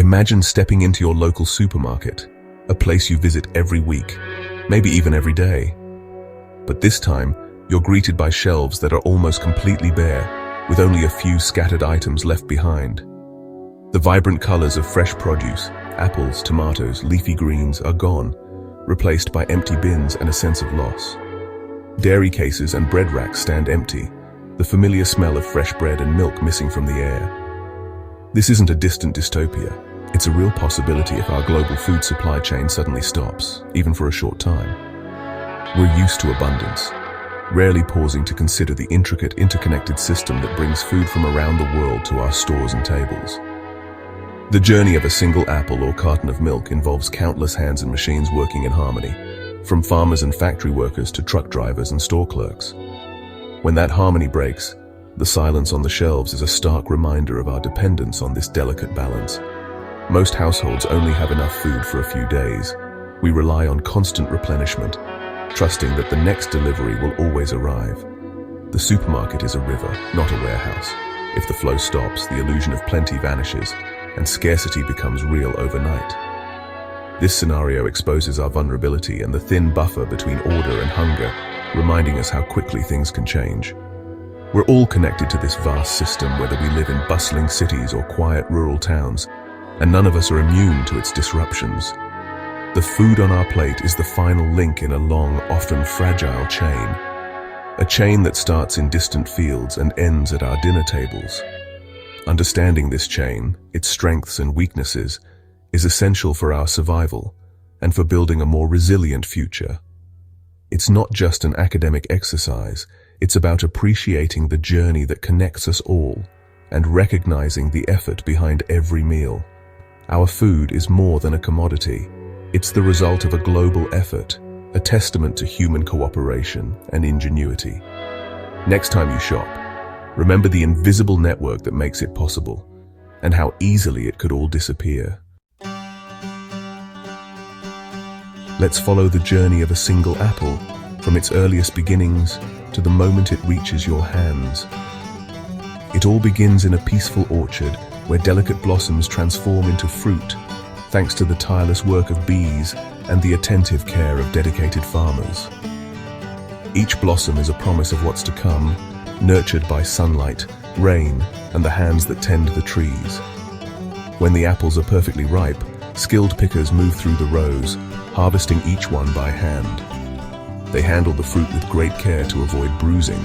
Imagine stepping into your local supermarket, a place you visit every week, maybe even every day. But this time, you're greeted by shelves that are almost completely bare, with only a few scattered items left behind. The vibrant colors of fresh produce, apples, tomatoes, leafy greens, are gone, replaced by empty bins and a sense of loss. Dairy cases and bread racks stand empty, the familiar smell of fresh bread and milk missing from the air. This isn't a distant dystopia. It's a real possibility if our global food supply chain suddenly stops, even for a short time. We're used to abundance, rarely pausing to consider the intricate, interconnected system that brings food from around the world to our stores and tables. The journey of a single apple or carton of milk involves countless hands and machines working in harmony, from farmers and factory workers to truck drivers and store clerks. When that harmony breaks, the silence on the shelves is a stark reminder of our dependence on this delicate balance. Most households only have enough food for a few days. We rely on constant replenishment, trusting that the next delivery will always arrive. The supermarket is a river, not a warehouse. If the flow stops, the illusion of plenty vanishes, and scarcity becomes real overnight. This scenario exposes our vulnerability and the thin buffer between order and hunger, reminding us how quickly things can change. We're all connected to this vast system, whether we live in bustling cities or quiet rural towns, and none of us are immune to its disruptions. The food on our plate is the final link in a long, often fragile chain. A chain that starts in distant fields and ends at our dinner tables. Understanding this chain, its strengths and weaknesses, is essential for our survival and for building a more resilient future. It's not just an academic exercise, it's about appreciating the journey that connects us all and recognizing the effort behind every meal. Our food is more than a commodity. It's the result of a global effort, a testament to human cooperation and ingenuity. Next time you shop, remember the invisible network that makes it possible, and how easily it could all disappear. Let's follow the journey of a single apple, from its earliest beginnings to the moment it reaches your hands. It all begins in a peaceful orchard where delicate blossoms transform into fruit, thanks to the tireless work of bees and the attentive care of dedicated farmers. Each blossom is a promise of what's to come, nurtured by sunlight, rain, and the hands that tend the trees. When the apples are perfectly ripe, skilled pickers move through the rows, harvesting each one by hand. They handle the fruit with great care to avoid bruising,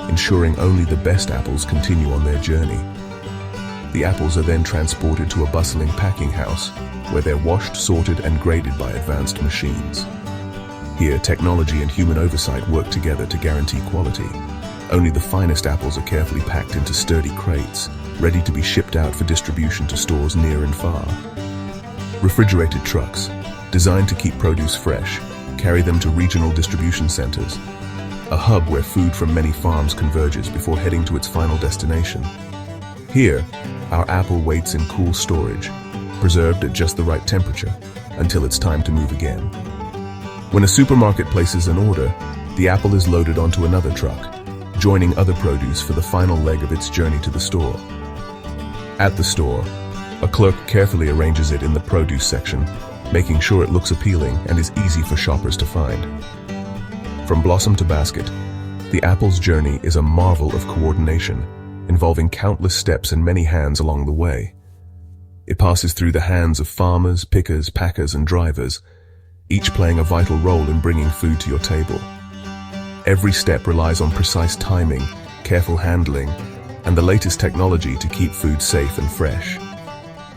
ensuring only the best apples continue on their journey. The apples are then transported to a bustling packing house, where they're washed, sorted, and graded by advanced machines. Here, technology and human oversight work together to guarantee quality. Only the finest apples are carefully packed into sturdy crates, ready to be shipped out for distribution to stores near and far. Refrigerated trucks, designed to keep produce fresh, carry them to regional distribution centers, a hub where food from many farms converges before heading to its final destination. Here, our apple waits in cool storage, preserved at just the right temperature, until it's time to move again. When a supermarket places an order, the apple is loaded onto another truck, joining other produce for the final leg of its journey to the store. At the store, a clerk carefully arranges it in the produce section, making sure it looks appealing and is easy for shoppers to find. From blossom to basket, the apple's journey is a marvel of coordination, involving countless steps and many hands along the way. It passes through the hands of farmers, pickers, packers, and drivers, each playing a vital role in bringing food to your table. Every step relies on precise timing, careful handling, and the latest technology to keep food safe and fresh.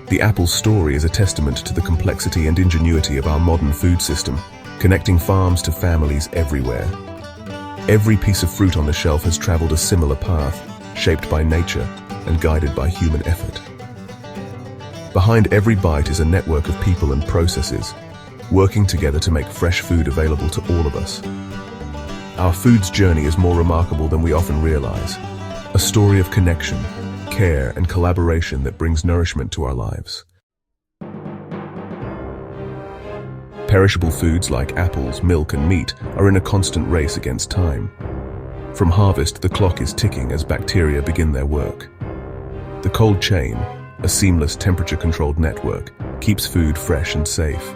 The apple's story is a testament to the complexity and ingenuity of our modern food system, connecting farms to families everywhere. Every piece of fruit on the shelf has traveled a similar path, shaped by nature and guided by human effort. Behind every bite is a network of people and processes, working together to make fresh food available to all of us. Our food's journey is more remarkable than we often realize, a story of connection, care, and collaboration that brings nourishment to our lives. Perishable foods like apples, milk, and meat are in a constant race against time. From harvest, the clock is ticking as bacteria begin their work. The cold chain, A seamless temperature-controlled network keeps food fresh and safe.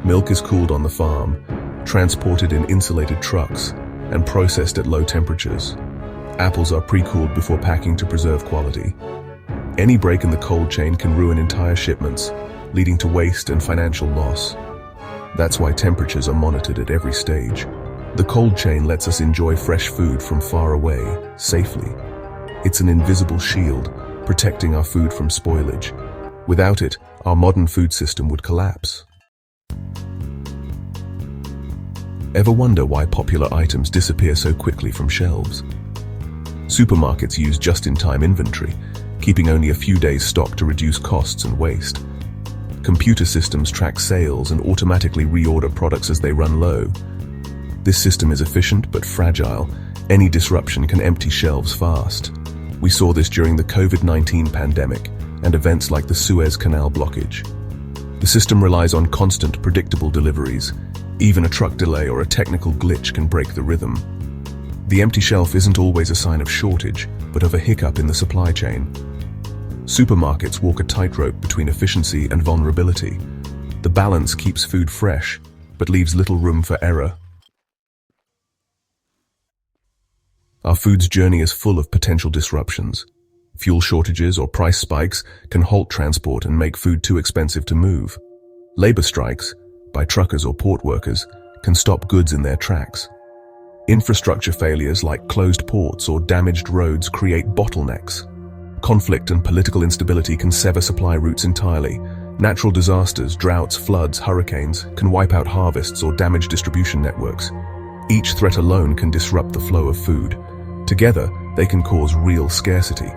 Milk is cooled on the farm, transported in insulated trucks, and processed at low temperatures. Apples are pre-cooled before packing to preserve quality. Any break in the cold chain can ruin entire shipments, leading to waste and financial loss. That's why temperatures are monitored at every stage. The cold chain lets us enjoy fresh food from far away, safely. It's an invisible shield, protecting our food from spoilage. Without it, our modern food system would collapse. Ever wonder why popular items disappear so quickly from shelves? Supermarkets use just-in-time inventory, keeping only a few days' stock to reduce costs and waste. Computer systems track sales and automatically reorder products as they run low. This system is efficient but fragile. Any disruption can empty shelves fast. We saw this during the COVID-19 pandemic and events like the Suez Canal blockage. The system relies on constant, predictable deliveries. Even a truck delay or a technical glitch can break the rhythm. The empty shelf isn't always a sign of shortage, but of a hiccup in the supply chain. Supermarkets walk a tightrope between efficiency and vulnerability. The balance keeps food fresh, but leaves little room for error. Our food's journey is full of potential disruptions. Fuel shortages or price spikes can halt transport and make food too expensive to move. Labor strikes, by truckers or port workers, can stop goods in their tracks. Infrastructure failures like closed ports or damaged roads create bottlenecks. Conflict and political instability can sever supply routes entirely. Natural disasters, droughts, floods, hurricanes can wipe out harvests or damage distribution networks. Each threat alone can disrupt the flow of food. Together, they can cause real scarcity.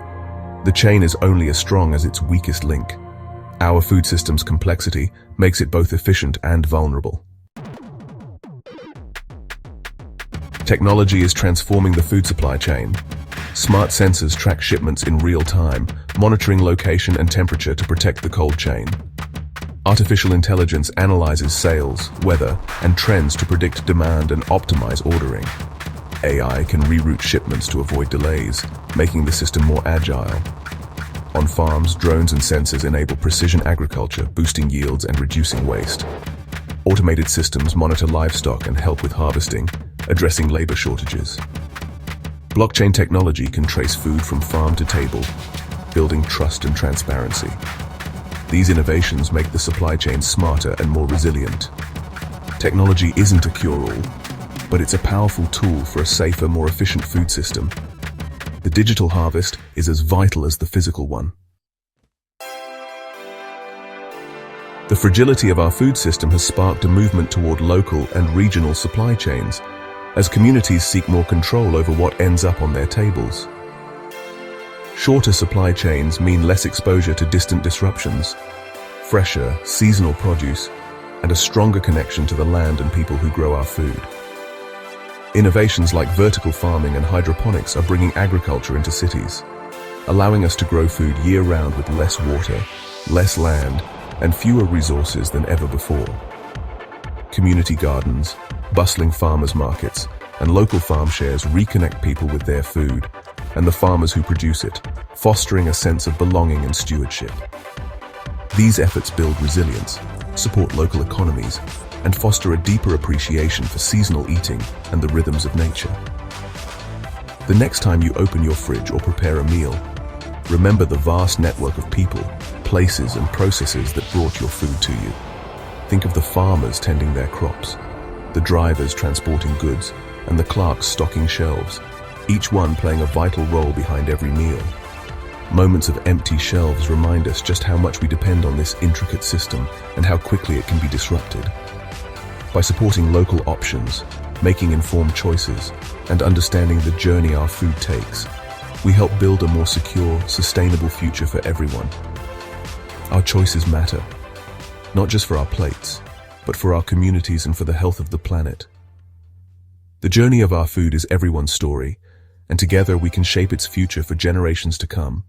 The chain is only as strong as its weakest link. Our food system's complexity makes it both efficient and vulnerable. Technology is transforming the food supply chain. Smart sensors track shipments in real time, monitoring location and temperature to protect the cold chain. Artificial intelligence analyzes sales, weather, and trends to predict demand and optimize ordering. AI can reroute shipments to avoid delays, making the system more agile. On farms, drones and sensors enable precision agriculture, boosting yields and reducing waste. Automated systems monitor livestock and help with harvesting, addressing labor shortages. Blockchain technology can trace food from farm to table, building trust and transparency. These innovations make the supply chain smarter and more resilient. Technology isn't a cure-all, but it's a powerful tool for a safer, more efficient food system. The digital harvest is as vital as the physical one. The fragility of our food system has sparked a movement toward local and regional supply chains, as communities seek more control over what ends up on their tables. Shorter supply chains mean less exposure to distant disruptions, fresher, seasonal produce, and a stronger connection to the land and people who grow our food. Innovations like vertical farming and hydroponics are bringing agriculture into cities, allowing us to grow food year-round with less water, less land, and fewer resources than ever before. Community gardens, bustling farmers markets, and local farm shares reconnect people with their food and the farmers who produce it, fostering a sense of belonging and stewardship. These efforts build resilience, support local economies, and foster a deeper appreciation for seasonal eating and the rhythms of nature. The next time you open your fridge or prepare a meal, remember the vast network of people, places, and processes that brought your food to you. Think of the farmers tending their crops, the drivers transporting goods, and the clerks stocking shelves, each one playing a vital role behind every meal. Moments of empty shelves remind us just how much we depend on this intricate system and how quickly it can be disrupted. By supporting local options, making informed choices, and understanding the journey our food takes, we help build a more secure, sustainable future for everyone. Our choices matter, not just for our plates, but for our communities and for the health of the planet. The journey of our food is everyone's story, and together we can shape its future for generations to come.